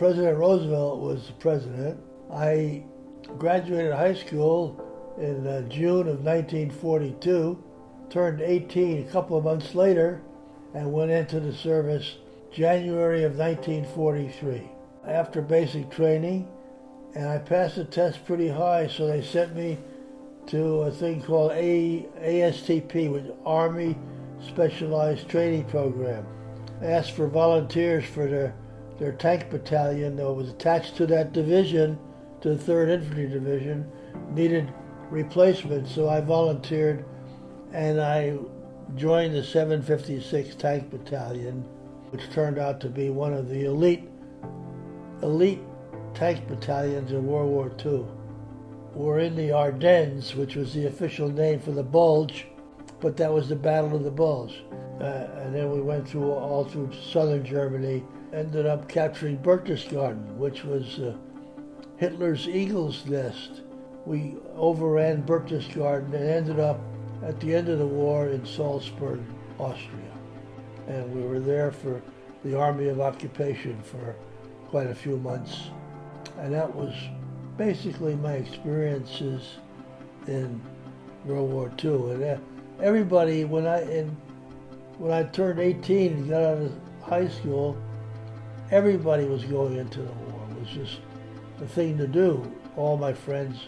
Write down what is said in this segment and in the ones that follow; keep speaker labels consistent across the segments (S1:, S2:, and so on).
S1: President Roosevelt was the president. I graduated high school in June of 1942, turned 18 a couple of months later, and went into the service January of 1943. After basic training, and I passed the test pretty high, so they sent me to a thing called ASTP, which is Army Specialized Training Program. I asked for volunteers for their tank battalion that was attached to that division, to the 3rd Infantry Division, needed replacement, so I volunteered, and I joined the 756 Tank Battalion, which turned out to be one of the elite tank battalions in World War II. We're in the Ardennes, which was the official name for the Bulge, but that was the Battle of the Bulge. And then we went all through southern Germany, ended up capturing Berchtesgaden, which was Hitler's eagle's nest. We overran Berchtesgaden and ended up at the end of the war in Salzburg, Austria. And we were there for the Army of Occupation for quite a few months. And that was basically my experiences in World War II. And everybody, when I turned 18 and got out of high school, everybody was going into the war. It was just the thing to do. All my friends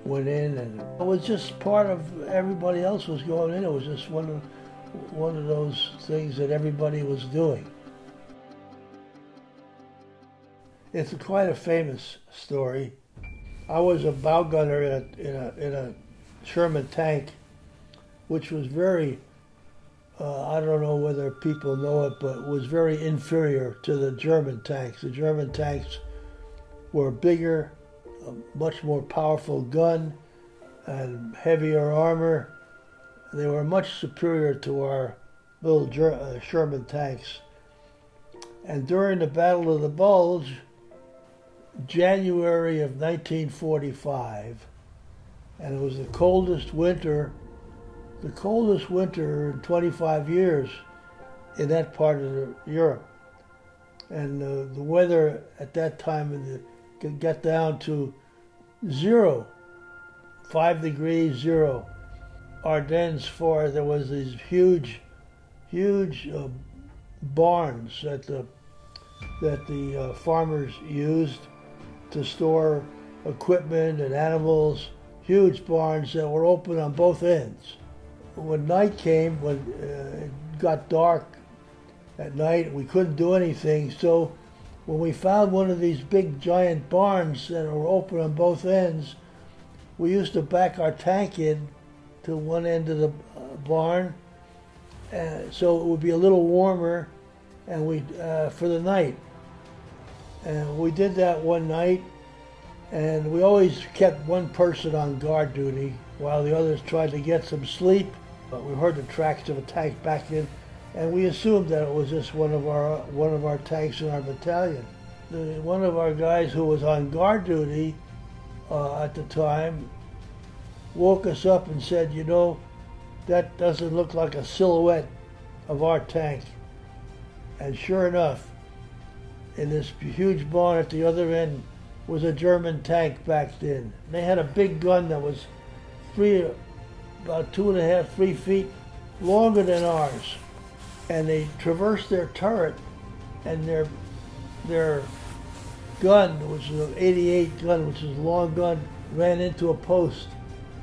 S1: went in, and it was just part of everybody else was going in. It was just one of those things that everybody was doing. It's quite a famous story. I was a bow gunner in a Sherman tank, which was very, I don't know whether people know it, but was very inferior to the German tanks. The German tanks were bigger, a much more powerful gun, and heavier armor. They were much superior to our little Sherman tanks. And during the Battle of the Bulge, January of 1945, and it was the coldest winter in 25 years in that part of Europe. And the weather at that time could get down to 0, 5 degrees, 0. Ardennes far, there was these huge barns that the farmers used to store equipment and animals, huge barns that were open on both ends. When night came, when it got dark at night, we couldn't do anything, so when we found one of these big giant barns that were open on both ends, we used to back our tank in to one end of the barn, so it would be a little warmer, and for the night. And we did that one night, and we always kept one person on guard duty while the others tried to get some sleep. But we heard the tracks of a tank back in, and we assumed that it was just one of our tanks in our battalion. One of our guys who was on guard duty at the time woke us up and said, "You know, that doesn't look like a silhouette of our tank." And sure enough, in this huge barn at the other end was a German tank backed in. They had a big gun that was about 2.5, 3 feet longer than ours. And they traversed their turret, and their gun, which was an 88 gun, which is a long gun, ran into a post,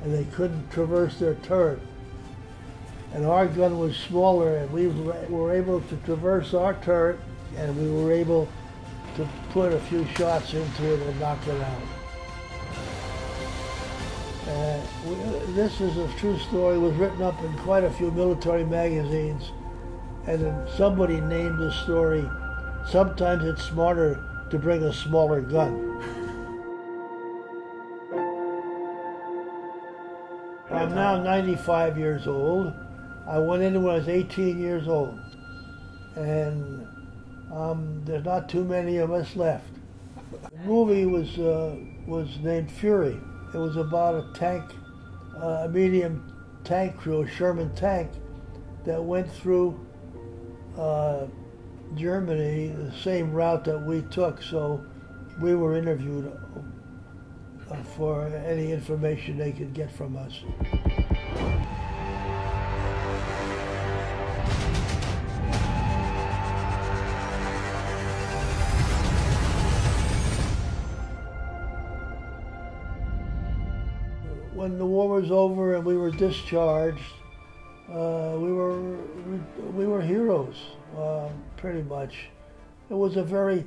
S1: and they couldn't traverse their turret. And our gun was smaller, and we were able to traverse our turret, and we were able to put a few shots into it and knock it out. This is a true story. It was written up in quite a few military magazines, and then somebody named the story, "Sometimes it's smarter to bring a smaller gun." I'm now 95 years old. I went in when I was 18 years old, and there's not too many of us left. The movie was named Fury. It was about a tank, a medium tank crew, a Sherman tank, that went through Germany the same route that we took, so we were interviewed for any information they could get from us. When the war was over and we were discharged, we were heroes, pretty much. It was a very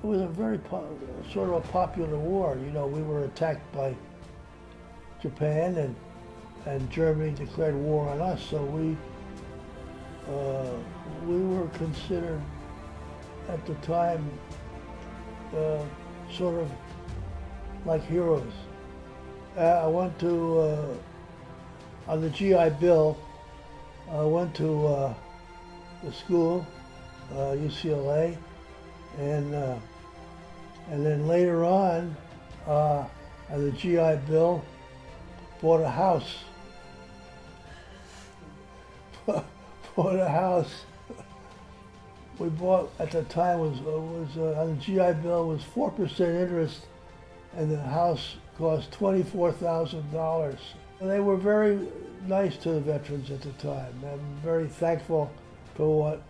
S1: sort of a popular war. You know, we were attacked by Japan, and Germany declared war on us. So we were considered at the time sort of like heroes. I went to on the GI Bill. I went to the school, UCLA, and then later on the GI Bill, bought a house. Bought a house. We bought at the time was on the GI Bill was 4% interest, and the house cost $24,000. They were very nice to the veterans at the time. I'm very thankful for what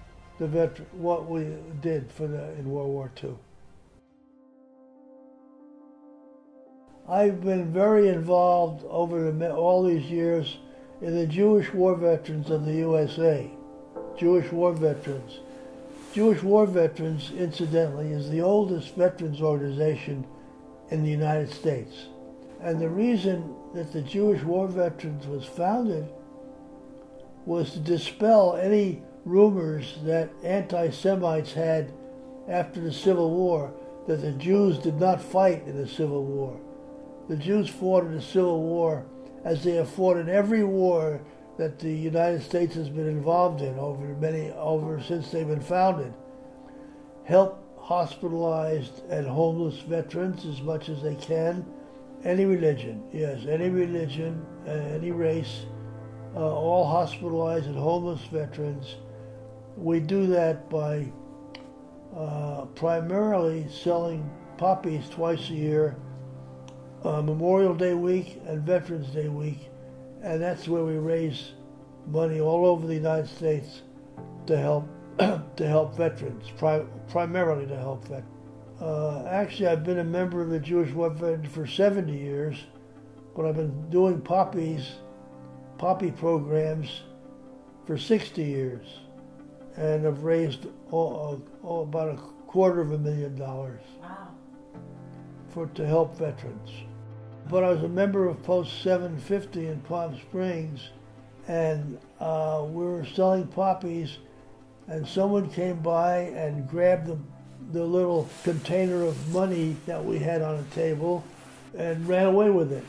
S1: we did in World War II. I've been very involved over all these years in the Jewish War Veterans of the USA. Jewish War Veterans. Jewish War Veterans, incidentally, is the oldest veterans organization in the United States. And the reason that the Jewish War Veterans was founded was to dispel any rumors that anti-Semites had after the Civil War, that the Jews did not fight in the Civil War. The Jews fought in the Civil War as they have fought in every war that the United States has been involved in over since they've been founded. Help hospitalized and homeless veterans as much as they can. Any religion, yes, any religion, any race, all hospitalized and homeless veterans. We do that by primarily selling poppies twice a year, Memorial Day week and Veterans Day week, and that's where we raise money all over the United States to help veterans, primarily to help veterans. Actually, I've been a member of the Jewish War Veterans for 70 years, but I've been doing poppy programs for 60 years, and I've raised about $250,000.
S2: Wow.
S1: To help veterans. But I was a member of Post 750 in Palm Springs, and we were selling poppies, and someone came by and grabbed the little container of money that we had on the table and ran away with it.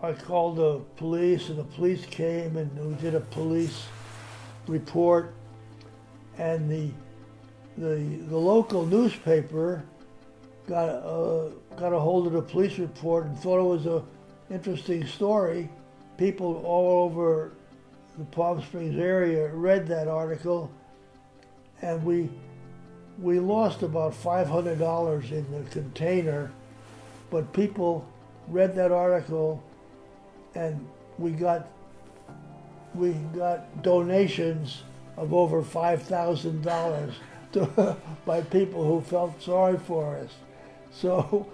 S1: I called the police, and the police came, and we did a police report, and the local newspaper got a hold of the police report and thought it was an interesting story. People all over the Palm Springs area read that article, and we lost about $500 in the container, but people read that article, and we got donations of over $5,000 by people who felt sorry for us. So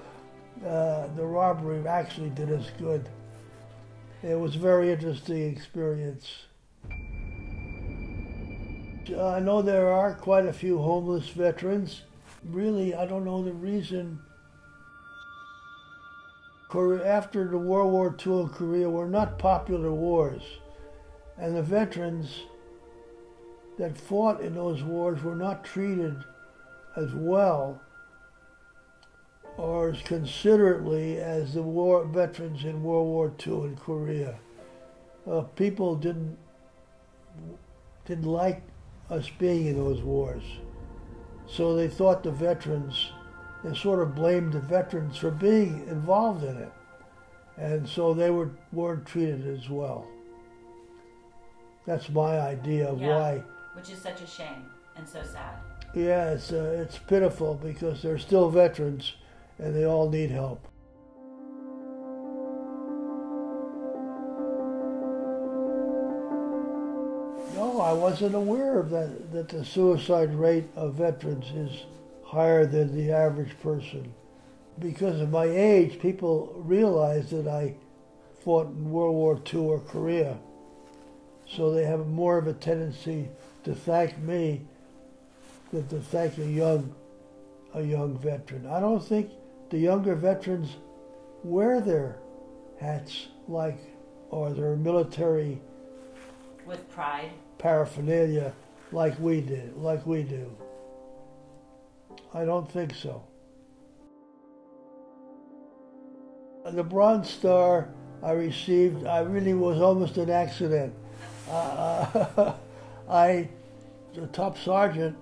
S1: the robbery actually did us good. It was a very interesting experience. I know there are quite a few homeless veterans. Really, I don't know the reason. After the World War II in Korea were not popular wars, and the veterans that fought in those wars were not treated as well or as considerately as the war veterans in World War II in Korea. People didn't like us being in those wars, so they thought they sort of blamed the veterans for being involved in it, and so they weren't treated as well. That's my idea of why.
S2: Which is such a shame. and so sad.
S1: Yeah, it's pitiful because they're still veterans and they all need help. No, I wasn't aware of that the suicide rate of veterans is higher than the average person. Because of my age, people realize that I fought in World War II or Korea. So they have more of a tendency to thank me than to thank a young veteran. I don't think the younger veterans wear their hats or their military
S2: with pride
S1: paraphernalia like we do. I don't think so. The Bronze Star I received, I really was almost an accident. The top sergeant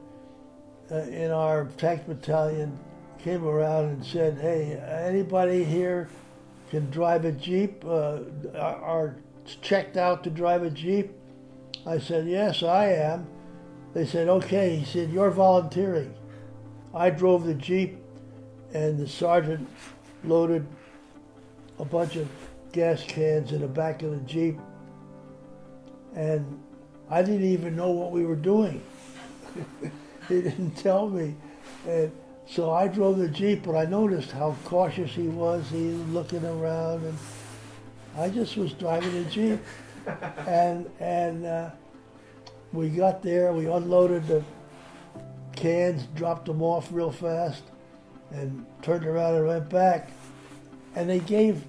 S1: in our tank battalion came around and said, "Hey, anybody here can drive a Jeep, are checked out to drive a Jeep?" I said, "Yes, I am." They said, "Okay." He said, "You're volunteering." I drove the Jeep, and the sergeant loaded a bunch of gas cans in the back of the Jeep, and I didn't even know what we were doing. He didn't tell me. And so I drove the Jeep, but I noticed how cautious he was. He was looking around, and I just was driving the Jeep. And we got there, we unloaded the cans, dropped them off real fast, and turned around and went back. And they gave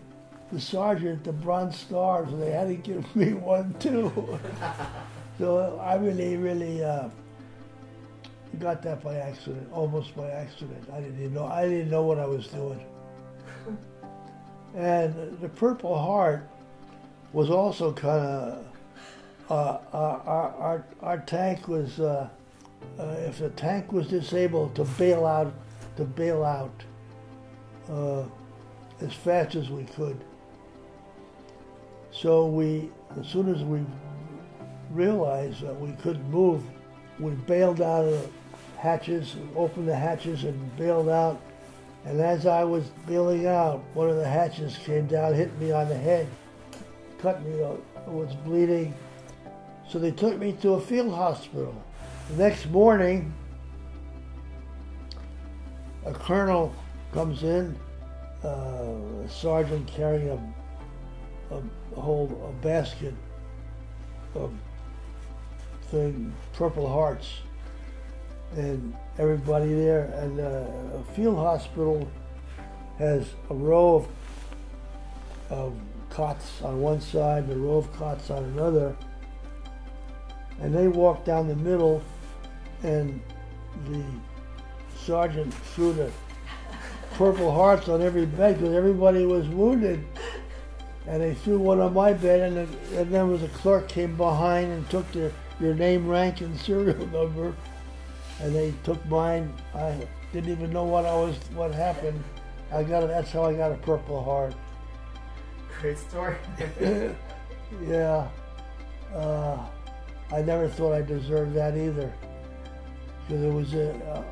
S1: the sergeant the Bronze Star, so they had to give me one too. So I really got that by accident, almost by accident. I didn't know what I was doing. And the Purple Heart was also kind of our tank was if the tank was disabled, to bail out as fast as we could. So as soon as we realized that we couldn't move, we bailed out of the hatches, opened the hatches and bailed out. And as I was bailing out, one of the hatches came down, hit me on the head, cut me, I was bleeding. So they took me to a field hospital. The next morning, a colonel comes in, a sergeant carrying a basket of Purple Hearts, and everybody there. And a field hospital has a row of cots on one side and a row of cots on another. And they walked down the middle, and the sergeant threw the Purple Hearts on every bed because everybody was wounded. And they threw one on my bed, and then there was a clerk came behind and took your name, rank, and serial number, and they took mine. I didn't even know what happened. That's how I got a Purple Heart.
S3: Great story.
S1: Yeah. I never thought I deserved that either. Because it was,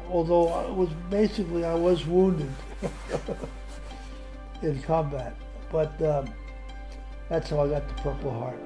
S1: although it was basically, I was wounded in combat. But that's how I got the Purple Heart.